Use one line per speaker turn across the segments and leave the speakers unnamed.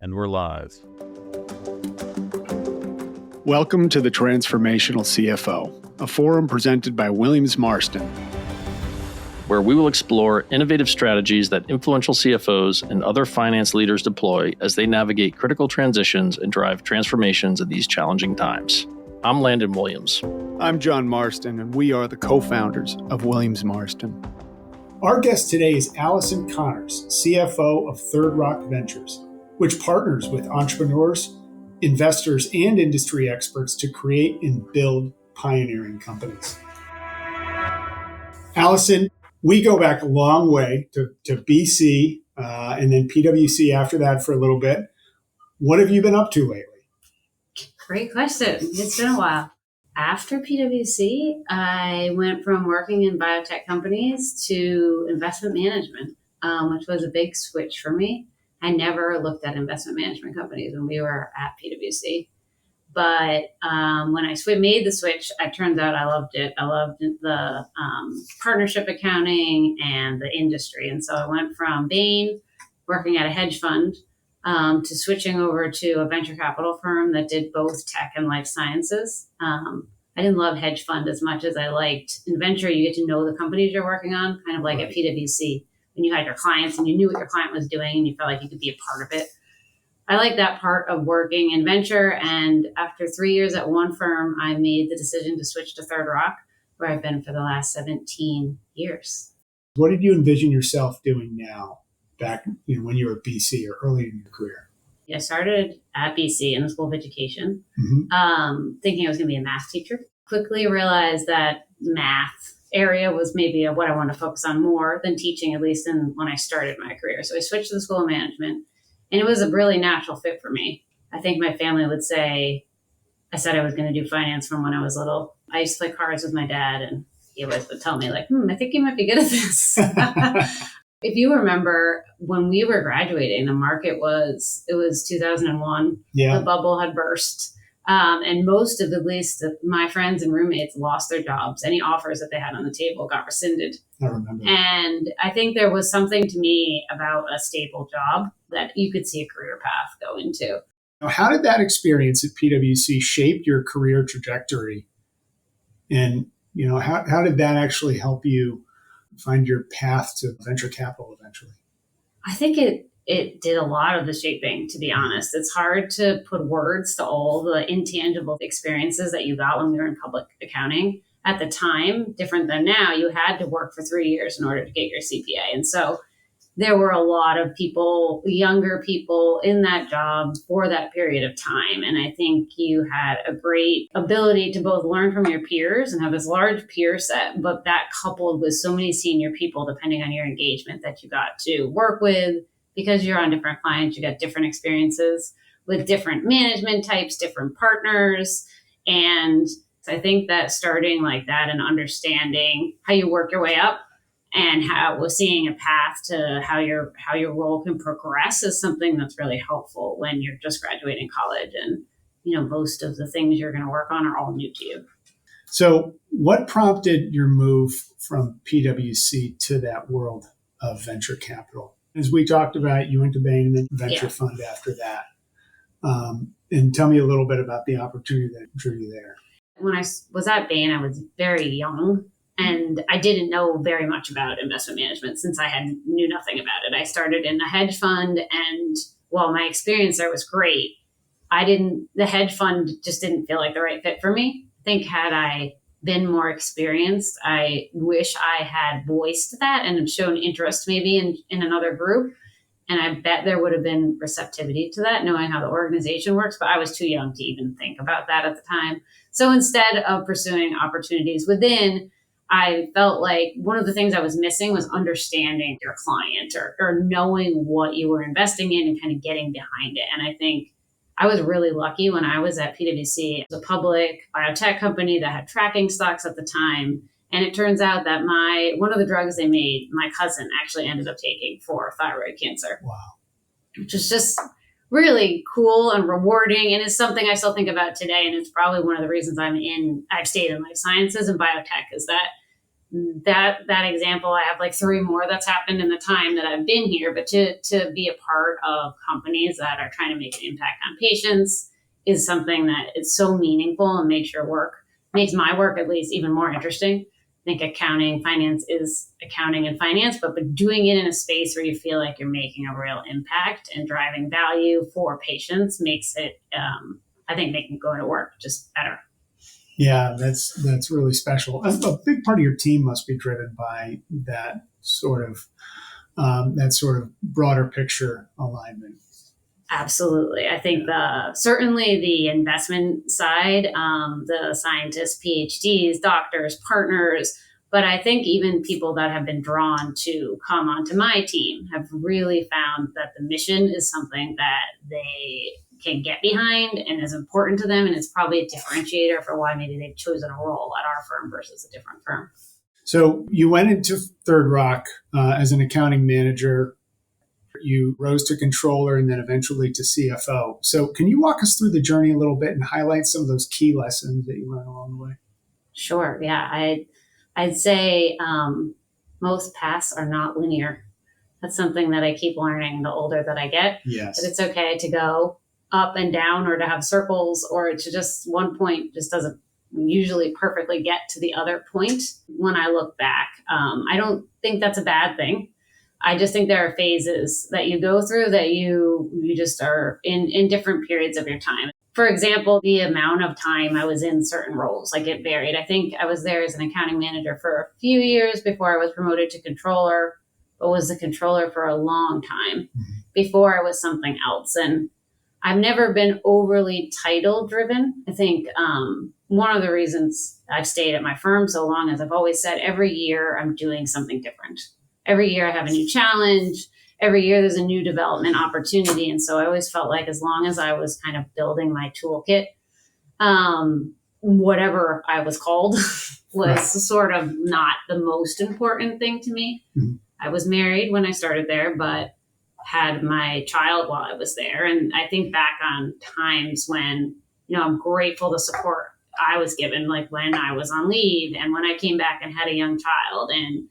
And we're live.
Welcome to the Transformational CFO, a forum presented by Williams Marston,
where we will explore innovative strategies that influential CFOs and other finance leaders deploy as they navigate critical transitions and drive transformations in these challenging times. I'm Landon Williams.
I'm John Marston, and we are the co-founders of Williams Marston.
Our guest today is Alison Connors, CFO of Third Rock Ventures, which partners with entrepreneurs, investors, and industry experts to create and build pioneering companies. Alison, we go back a long way to BC and then PwC after that for a little bit. What have you been up to lately?
Great question. It's been a while. After PwC, I went from working in biotech companies to investment management, which was a big switch for me. I never looked at investment management companies when we were at PwC. But when I made the switch, it turns out I loved it. I loved the partnership accounting and the industry. And so I went from Bain, working at a hedge fund, to switching over to a venture capital firm that did both tech and life sciences. I didn't love hedge fund as much as I liked in venture. You get to know the companies you're working on, kind of like at PwC, when you had your clients and you knew what your client was doing and you felt like you could be a part of it. I like that part of working in venture. And after 3 years at one firm, I made the decision to switch to Third Rock, where I've been for the last 17 years.
What did you envision yourself doing now, back when you were at BC or early in your career?
I started at BC in the School of Education, thinking I was going to be a math teacher. Quickly realized that math area was maybe what I wanted to focus on more than teaching, at least when I started my career. So I switched to the School of Management, and it was a really natural fit for me. I think my family would say, I said I was going to do finance from when I was little. I used to play cards with my dad, and he always would tell me, like, I think you might be good at this. If you remember, when we were graduating, the market it was 2001.
Yeah.
The bubble had burst. And most of, at least my friends and roommates, lost their jobs. Any offers that they had on the table got rescinded.
I remember.
And I think there was something to me about a stable job that you could see a career path go into.
Now, how did that experience at PwC shape your career trajectory? And, how did that actually help you find your path to venture capital eventually?
I think it did a lot of the shaping, to be honest. It's hard to put words to all the intangible experiences that you got when we were in public accounting. At the time, different than now, you had to work for 3 years in order to get your CPA. And so there were a lot of people, younger people in that job for that period of time. And I think you had a great ability to both learn from your peers and have this large peer set, but that coupled with so many senior people, depending on your engagement, that you got to work with. Because you're on different clients, you got different experiences with different management types, different partners. And I think that starting like that and understanding how you work your way up and how we're seeing a path to how your role can progress is something that's really helpful when you're just graduating college and most of the things you're going to work on are all new to you.
So what prompted your move from PwC to that world of venture capital? As we talked about, you went to Bain and then venture fund after that. And tell me a little bit about the opportunity that drew you there.
When I was at Bain, I was very young and I didn't know very much about investment management since I knew nothing about it. I started in a hedge fund, and while my experience there was great, the hedge fund just didn't feel like the right fit for me. I think had I been more experienced, I wish I had voiced that and shown interest maybe in another group. And I bet there would have been receptivity to that, knowing how the organization works. But I was too young to even think about that at the time. So instead of pursuing opportunities within, I felt like one of the things I was missing was understanding your client or knowing what you were investing in and kind of getting behind it. And I think I was really lucky when I was at PwC. It was a public biotech company that had tracking stocks at the time. And it turns out that one of the drugs they made, my cousin actually ended up taking for thyroid cancer.
Wow.
Which is just really cool and rewarding. And it's something I still think about today. And it's probably one of the reasons I've stayed in life sciences and biotech is that that example, I have like 3 more that's happened in the time that I've been here. But to be a part of companies that are trying to make an impact on patients is something that is so meaningful and makes my work at least even more interesting. I think accounting, finance is accounting and finance, but doing it in a space where you feel like you're making a real impact and driving value for patients makes it, I think, making going to work just better.
Yeah, that's really special. A big part of your team must be driven by that sort of broader picture alignment.
Absolutely. I think certainly the investment side, the scientists, PhDs, doctors, partners, but I think even people that have been drawn to come onto my team have really found that the mission is something that they can get behind and is important to them. And it's probably a differentiator for why maybe they've chosen a role at our firm versus a different firm.
So you went into Third Rock as an accounting manager. You rose to controller and then eventually to CFO. So can you walk us through the journey a little bit and highlight some of those key lessons that you learned along the way?
Sure. Yeah. I'd say most paths are not linear. That's something that I keep learning the older that I get.
Yes.
That it's okay to go up and down or to have circles or to just one point just doesn't usually perfectly get to the other point. When I look back, I don't think that's a bad thing. I just think there are phases that you go through that you just are in different periods of your time. For example, the amount of time I was in certain roles, like it varied. I think I was there as an accounting manager for a few years before I was promoted to controller, but was the controller for a long time before I was something else. And I've never been overly title driven. I think one of the reasons I've stayed at my firm so long is I've always said every year I'm doing something different. Every year I have a new challenge. Every year there's a new development opportunity. And so I always felt like as long as I was kind of building my toolkit, whatever I was called was sort of not the most important thing to me. Mm-hmm. I was married when I started there, but had my child while I was there. And I think back on times when, I'm grateful the support I was given, like when I was on leave and when I came back and had a young child. And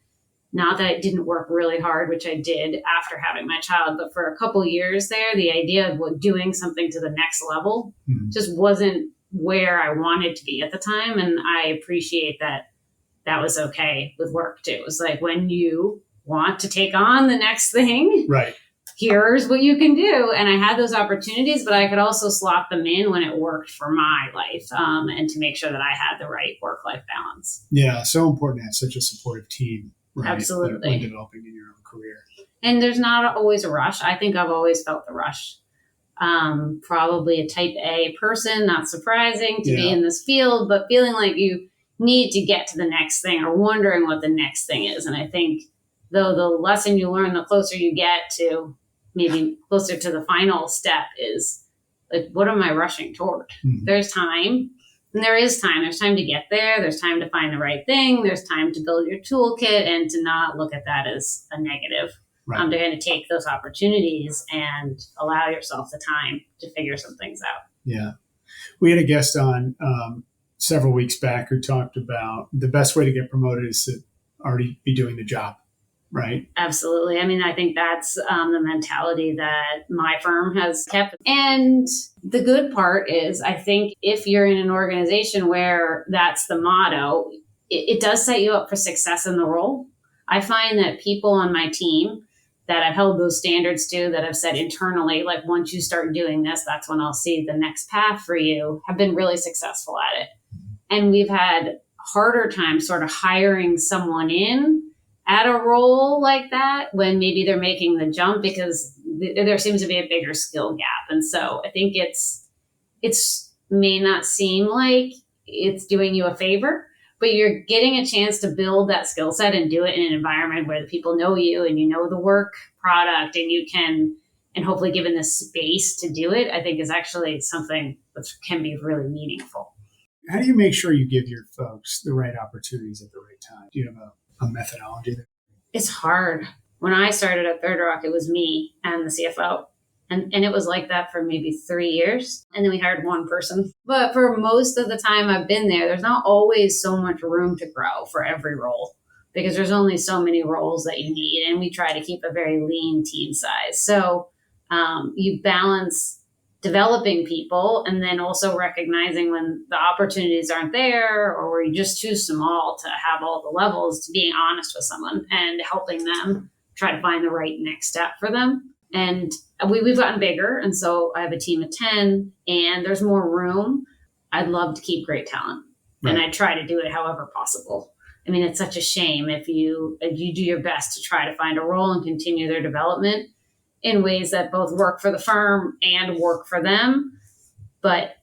not that it didn't work really hard, which I did after having my child, but for a couple of years there, the idea of doing something to the next level just wasn't where I wanted to be at the time. And I appreciate that that was okay with work too. It was like, when you want to take on the next thing,
right,
here's what you can do. And I had those opportunities, but I could also slot them in when it worked for my life and to make sure that I had the right work-life balance.
Yeah, so important to have such a supportive team. Right,
absolutely.
When developing in your own career.
And there's not always a rush. I think I've always felt the rush. Probably a type A person, not surprising to be in this field, but feeling like you need to get to the next thing or wondering what the next thing is. And I think though the lesson you learn, the closer you get to maybe closer to the final step is like, what am I rushing toward? Mm-hmm. There's time. And there is time. There's time to get there. There's time to find the right thing. There's time to build your toolkit and to not look at that as a negative. Right. To kind of take those opportunities and allow yourself the time to figure some things out.
Yeah. We had a guest on several weeks back who talked about the best way to get promoted is to already be doing the job. Right.
Absolutely. I mean, I think that's the mentality that my firm has kept. And the good part is, I think if you're in an organization where that's the motto, it does set you up for success in the role. I find that people on my team that I've held those standards to, that have said internally, like, once you start doing this, that's when I'll see the next path for you, have been really successful at it. And we've had harder times sort of hiring someone in at a role like that when maybe they're making the jump because there seems to be a bigger skill gap. And so I think it's may not seem like it's doing you a favor, but you're getting a chance to build that skill set and do it in an environment where the people know you and you know the work product and you can, and hopefully given the space to do it, I think is actually something that can be really meaningful.
How do you make sure you give your folks the right opportunities at the right time? Do you have a methodology there?
It's hard. When I started at Third Rock, it was me and the CFO. And it was like that for maybe 3 years. And then we hired one person. But for most of the time I've been there, there's not always so much room to grow for every role. because there's only so many roles that you need. And we try to keep a very lean team size. So you balance developing people and then also recognizing when the opportunities aren't there or you're just too small to have all the levels, to being honest with someone and helping them try to find the right next step for them. And we've gotten bigger. And so I have a team of 10 and there's more room. I'd love to keep great talent. Right. And I try to do it however possible. I mean, it's such a shame if you do your best to try to find a role and continue their development in ways that both work for the firm and work for them. But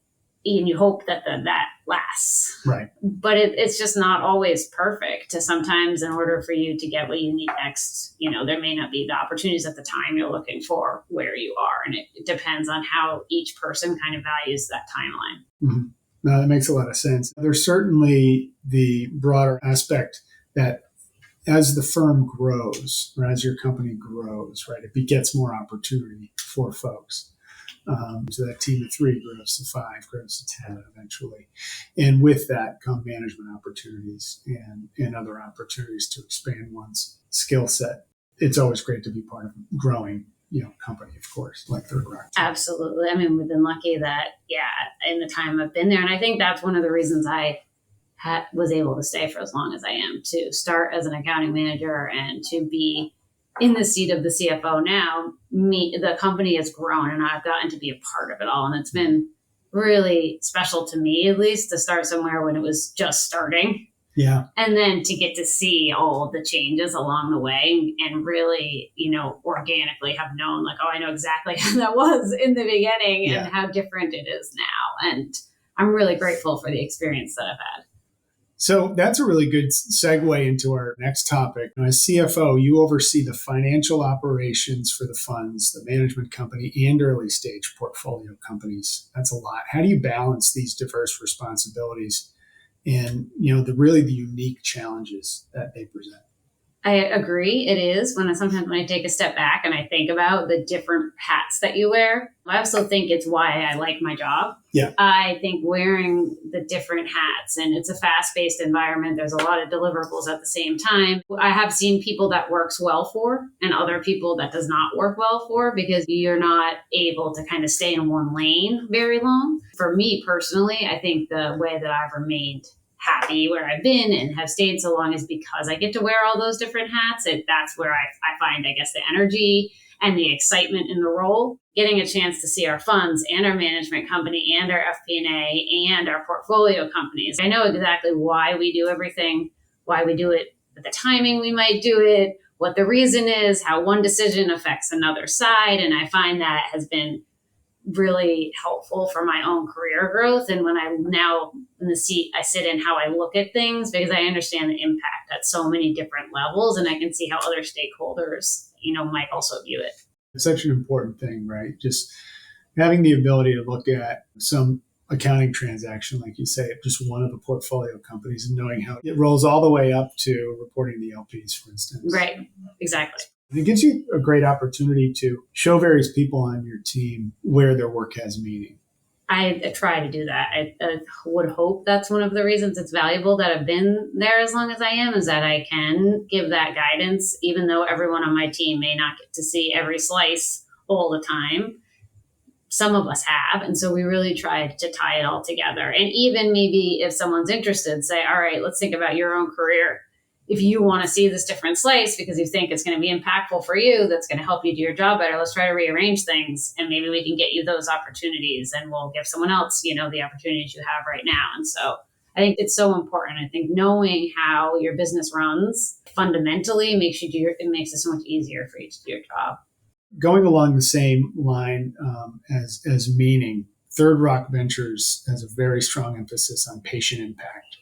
you hope that that lasts.
Right.
But it's just not always perfect. Sometimes in order for you to get what you need next, there may not be the opportunities at the time you're looking for where you are. And it depends on how each person kind of values that timeline.
Mm-hmm. No, that makes a lot of sense. There's certainly the broader aspect that as the firm grows, or as your company grows, right, it begets more opportunity for folks. So that team of 3 grows to 5, grows to 10 eventually. And with that come management opportunities and other opportunities to expand one's skill set. It's always great to be part of a growing company, of course, like Third Rock.
Absolutely. I mean, we've been lucky that, in the time I've been there. And I think that's one of the reasons I was able to stay for as long as I am, to start as an accounting manager and to be in the seat of the CFO now. The company has grown and I've gotten to be a part of it all. And it's been really special to me, at least, to start somewhere when it was just starting.
Yeah.
And then to get to see all of the changes along the way and really, organically have known I know exactly how that was in the beginning and how different it is now. And I'm really grateful for the experience that I've had.
So that's a really good segue into our next topic. As CFO, you oversee the financial operations for the funds, the management company, and early stage portfolio companies. That's a lot. How do you balance these diverse responsibilities and, the unique challenges that they present?
I agree. It is sometimes when I take a step back and I think about the different hats that you wear. I also think it's why I like my job.
Yeah.
I think wearing the different hats, and it's a fast-paced environment. There's a lot of deliverables at the same time. I have seen people that works well for and other people that does not work well for, because you're not able to kind of stay in one lane very long. For me personally, I think the way that I've remained happy where I've been and have stayed so long is because I get to wear all those different hats. And that's where I find, I guess, the energy and the excitement in the role. Getting a chance to see our funds and our management company and our FP&A and our portfolio companies. I know exactly why we do everything, why we do it, at the timing we might do it, what the reason is, how one decision affects another side. And I find that has been really helpful for my own career growth. And when I'm now in the seat I sit in, how I look at things, because I understand the impact at so many different levels and I can see how other stakeholders, might also view it.
It's such an important thing, right? Just having the ability to look at some accounting transaction, like you say, just one of the portfolio companies and knowing how it rolls all the way up to reporting the LPs, for instance.
Right. Exactly.
It gives you a great opportunity to show various people on your team where their work has meaning.
I try to do that. I would hope that's one of the reasons it's valuable that I've been there as long as I am, is that I can give that guidance, even though everyone on my team may not get to see every slice all the time. Some of us have. And so we really tried to tie it all together. And even maybe if someone's interested, say, all right, let's think about your own career. If you want to see this different slice because you think it's going to be impactful for you, that's going to help you do your job better, let's try to rearrange things and maybe we can get you those opportunities and we'll give someone else, the opportunities you have right now. And so I think it's so important. I think knowing how your business runs fundamentally makes it makes it so much easier for you to do your job.
Going along the same line as meaning, Third Rock Ventures has a very strong emphasis on patient impact.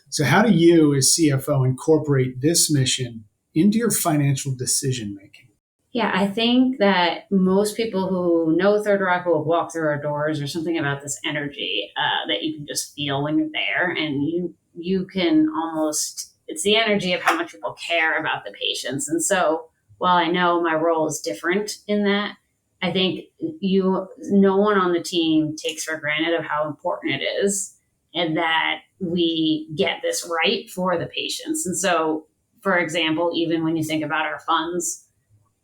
So how do you, as CFO, incorporate this mission into your financial decision-making?
Yeah, I think that most people who know Third Rock will walk through our doors. There's something about this energy that you can just feel when you're there. And you can almost, it's the energy of how much people care about the patients. And so while I know my role is different in that, I think no one on the team takes for granted of how important it is and that we get this right for the patients. And so for example, even when you think about our funds,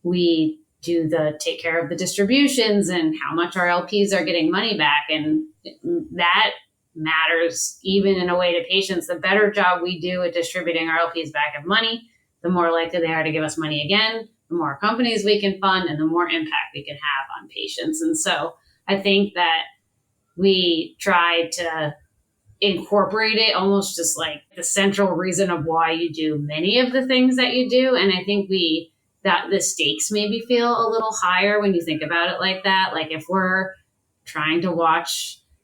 we do the take care of the distributions and how much our LPs are getting money back. And that matters even in a way to patients. The better job we do at distributing our LPs back of money, the more likely they are to give us money again, the more companies we can fund, and the more impact we can have on patients. And so I think that we try to incorporate it almost just like the central reason of why you do many of the things that you do. And I think that the stakes maybe feel a little higher when you think about it like that. Like if we're trying to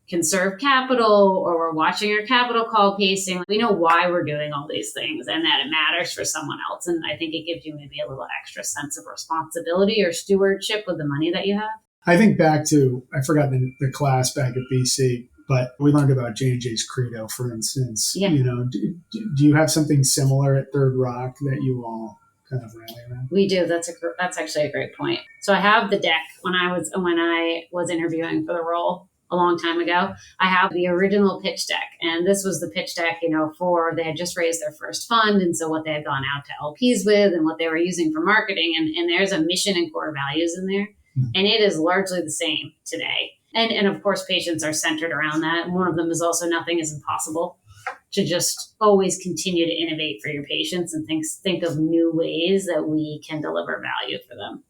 conserve capital, or we're watching our capital call pacing, we know why we're doing all these things and that it matters for someone else. And I think it gives you maybe a little extra sense of responsibility or stewardship with the money that you have.
I think back to, I forgot the class back at BC, but we learned about J&J's Credo, for instance.
Yeah.
Do you have something similar at Third Rock that you all kind of rally around?
We do. That's actually a great point. So I have the deck when I was interviewing for the role a long time ago. I have the original pitch deck, and this was the pitch deck, they had just raised their first fund, and so what they had gone out to LPs with and what they were using for marketing, and there's a mission and core values in there, and it is largely the same today. And of course, patients are centered around that. And one of them is also nothing is impossible. To just always continue to innovate for your patients and think of new ways that we can deliver value for them.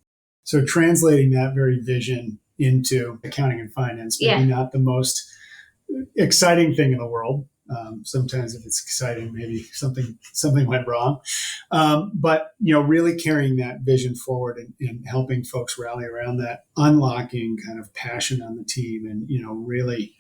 So translating that very vision into accounting and finance, maybe not the most exciting thing in the world. Sometimes if it's exciting, maybe something went wrong. But really carrying that vision forward and helping folks rally around that, unlocking kind of passion on the team, and really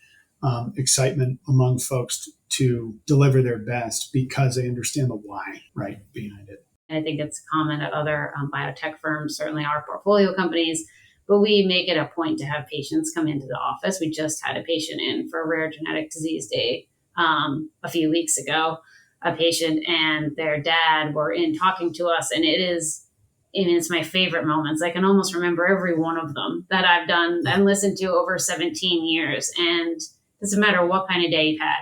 excitement among folks to deliver their best because they understand the why right behind it.
I think it's common at other biotech firms, certainly our portfolio companies, but we make it a point to have patients come into the office. We just had a patient in for a rare genetic disease day a few weeks ago. A patient and their dad were in talking to us, and it's my favorite moments. I can almost remember every one of them that I've done and listened to over 17 years. And it doesn't matter what kind of day you've had.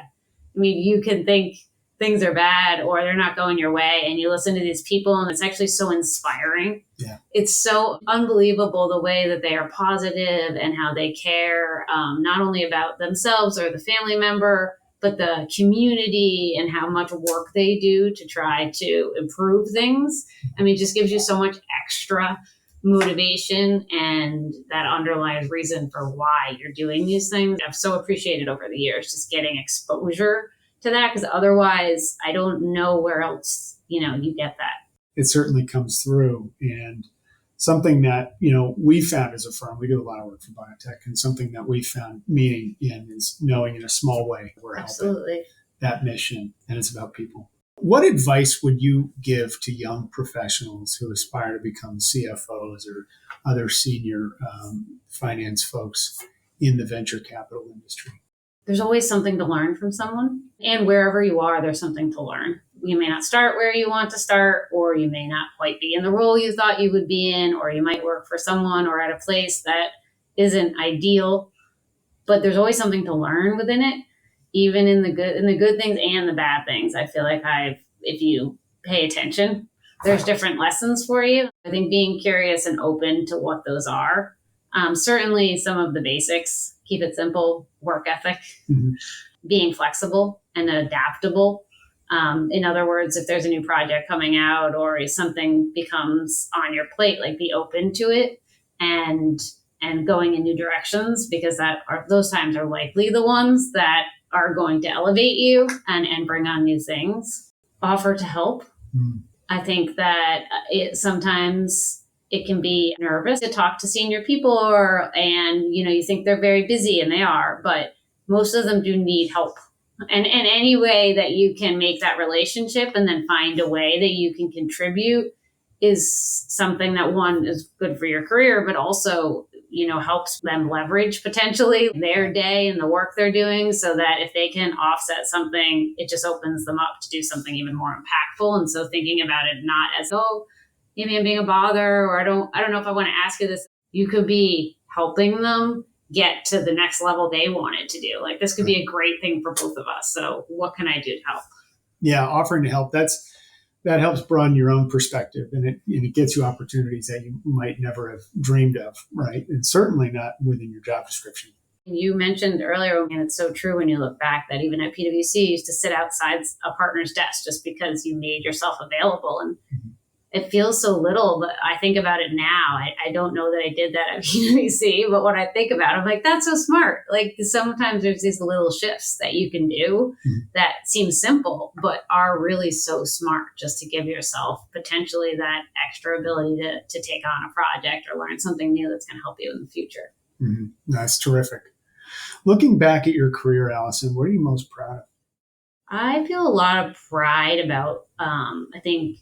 I mean, you can think things are bad or they're not going your way, and you listen to these people, and it's actually so inspiring.
Yeah.
It's so unbelievable the way that they are positive and how they care, not only about themselves or the family member, but the community and how much work they do to try to improve things. I mean, it just gives you so much extra motivation and that underlies reason for why you're doing these things. I've so appreciated over the years just getting exposure to that, because otherwise I don't know where else, you get that.
It certainly comes through, and something that, we found as a firm, we do a lot of work for biotech, and something that we found meaning in is knowing in a small way we're helping that mission, and it's about people. What advice would you give to young professionals who aspire to become CFOs or other senior finance folks in the venture capital industry?
There's always something to learn from someone, and wherever you are, there's something to learn. You may not start where you want to start, or you may not quite be in the role you thought you would be in, or you might work for someone or at a place that isn't ideal, but there's always something to learn within it, even in the good things and the bad things. I feel like if you pay attention, there's different lessons for you. I think being curious and open to what those are. Certainly some of the basics, keep it simple, work ethic, being flexible and adaptable. In other words, if there's a new project coming out or if something becomes on your plate, like be open to it and going in new directions, because those times are likely the ones that are going to elevate you and bring on new things. Offer to help. I think that sometimes it can be nervous to talk to senior people and you think they're very busy, and they are, but most of them do need help. And any way that you can make that relationship and then find a way that you can contribute is something that, one, is good for your career, but also, helps them leverage potentially their day and the work they're doing, so that if they can offset something, it just opens them up to do something even more impactful. And so thinking about it not as, maybe I'm being a bother, or I don't know if I want to ask you this. You could be helping them get to the next level they wanted to do. Like, this could be a great thing for both of us. So what can I do to help?
Yeah, offering to help. That's that helps broaden your own perspective, and it gets you opportunities that you might never have dreamed of, right? And certainly not within your job description.
You mentioned earlier, and it's so true when you look back, that even at PwC, you used to sit outside a partner's desk just because you made yourself available. And it feels so little, but I think about it now. I don't know that I did that at PwC, but when I think about it, I'm like, that's so smart. Like sometimes there's these little shifts that you can do that seem simple, but are really so smart just to give yourself potentially that extra ability to take on a project or learn something new that's going to help you in the future.
Mm-hmm. That's terrific. Looking back at your career, Alison, what are you most proud of?
I feel a lot of pride about, I think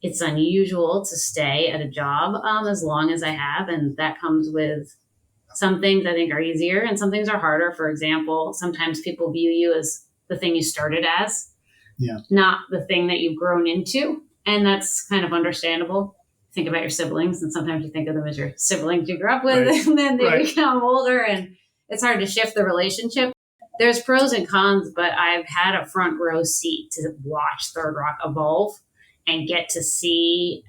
it's unusual to stay at a job as long as I have. And that comes with some things I think are easier and some things are harder. For example, sometimes people view you as the thing you started as, not the thing that you've grown into. And that's kind of understandable. Think about your siblings, and sometimes you think of them as your siblings you grew up with, right. And then they become older, and it's hard to shift the relationship. There's pros and cons, but I've had a front row seat to watch Third Rock evolve and get to see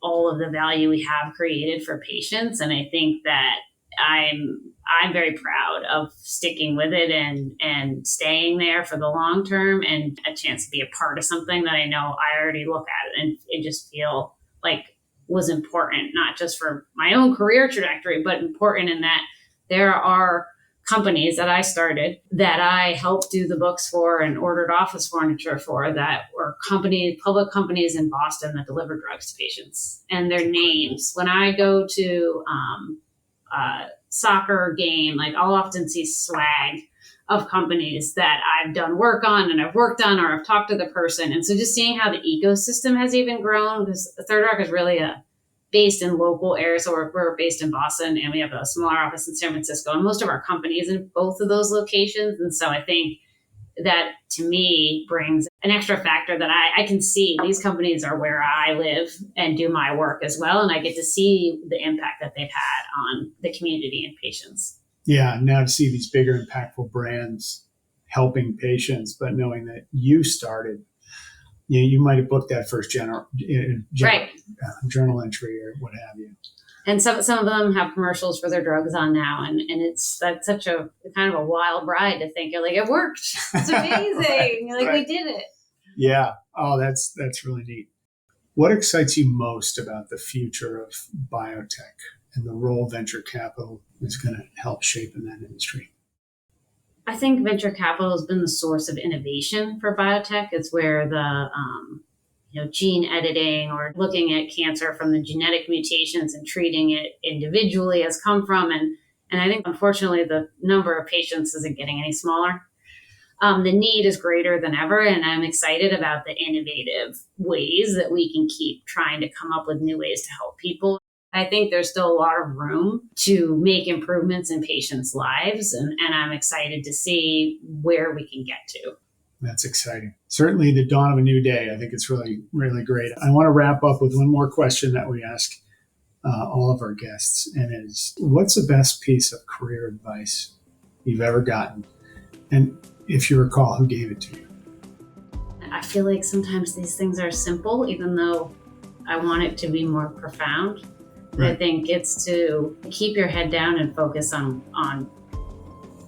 all of the value we have created for patients. And I think that I'm very proud of sticking with it and staying there for the long term, and a chance to be a part of something that I know I already look at and it just feel like was important, not just for my own career trajectory, but important in that there are companies that I started that I helped do the books for and ordered office furniture for, that were public companies in Boston that deliver drugs to patients, and their names. When I go to a soccer game, like I'll often see swag of companies that I've done work on and I've worked on, or I've talked to the person. And so just seeing how the ecosystem has even grown, because Third Rock is really based in local areas. So we're based in Boston, and we have a smaller office in San Francisco, and most of our companies in both of those locations. And so I think that to me brings an extra factor that I can see these companies are where I live and do my work as well. And I get to see the impact that they've had on the community and patients.
Yeah, now to see these bigger, impactful brands helping patients, but knowing that you started, you might have booked that first journal entry or what have you. And
some of them have commercials for their drugs on now, and that's such a kind of a wild ride to think you're like, it worked. It's amazing. We did it. Yeah. Oh, that's really neat. What excites you most about the future of biotech and the role venture capital is going to help shape in that industry? I think venture capital has been the source of innovation for biotech. It's where the gene editing or looking at cancer from the genetic mutations and treating it individually has come from. And I think, unfortunately, the number of patients isn't getting any smaller. The need is greater than ever, and I'm excited about the innovative ways that we can keep trying to come up with new ways to help people. I think there's still a lot of room to make improvements in patients' lives, and I'm excited to see where we can get to. That's exciting. Certainly the dawn of a new day. I think it's really, really great. I want to wrap up with one more question that we ask all of our guests, and it is, what's the best piece of career advice you've ever gotten? And if you recall, who gave it to you? I feel like sometimes these things are simple, even though I want it to be more profound. Right. I think it's to keep your head down and focus on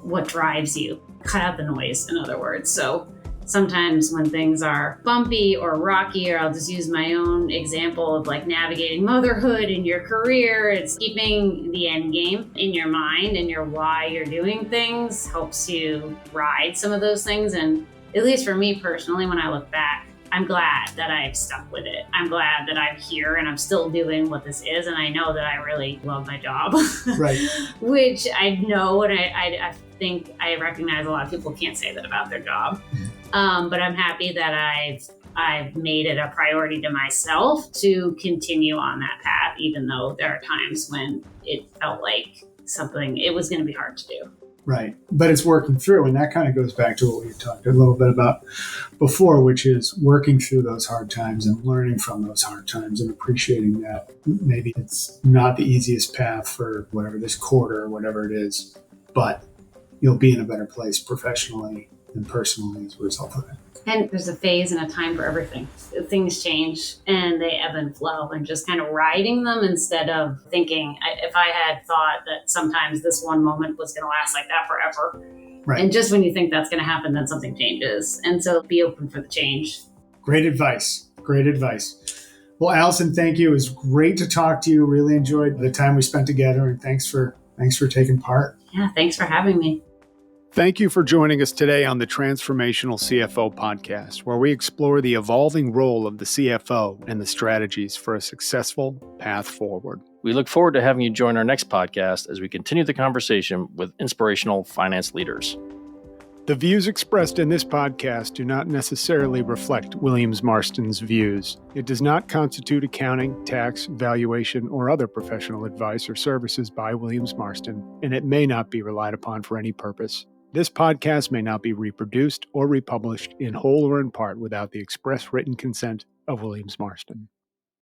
what drives you. Cut out the noise, in other words. So sometimes when things are bumpy or rocky, or I'll just use my own example of navigating motherhood in your career, it's keeping the end game in your mind and your why you're doing things helps you ride some of those things. And at least for me personally, when I look back, I'm glad that I've stuck with it. I'm glad that I'm here and I'm still doing what this is. And I know that I really love my job, right? Which I know, and I think I recognize a lot of people can't say that about their job. But I'm happy that I've made it a priority to myself to continue on that path, even though there are times when it felt like it was going to be hard to do. Right. But it's working through. And that kind of goes back to what we talked a little bit about before, which is working through those hard times and learning from those hard times and appreciating that maybe it's not the easiest path for whatever this quarter or whatever it is, but you'll be in a better place professionally
and personally as a result of it.
And there's a phase and a time for everything. Things change and they ebb and flow, and just kind of riding them instead of thinking, if I had thought that sometimes this one moment was going to last like that forever.
Right.
And just when you think that's going to happen, then something changes. And so be open for the change.
Great advice. Great advice. Well, Alison, thank you. It was great to talk to you. Really enjoyed the time we spent together, and thanks for taking part.
Yeah, thanks for having me.
Thank you for joining us today on the Transformational CFO podcast, where we explore the evolving role of the CFO and the strategies for a successful path forward.
We look forward to having you join our next podcast as we continue the conversation with inspirational finance leaders.
The views expressed in this podcast do not necessarily reflect WilliamsMarston's views. It does not constitute accounting, tax, valuation, or other professional advice or services by Williams Marston, and it may not be relied upon for any purpose. This podcast may not be reproduced or republished in whole or in part without the express written consent of Williams Marston.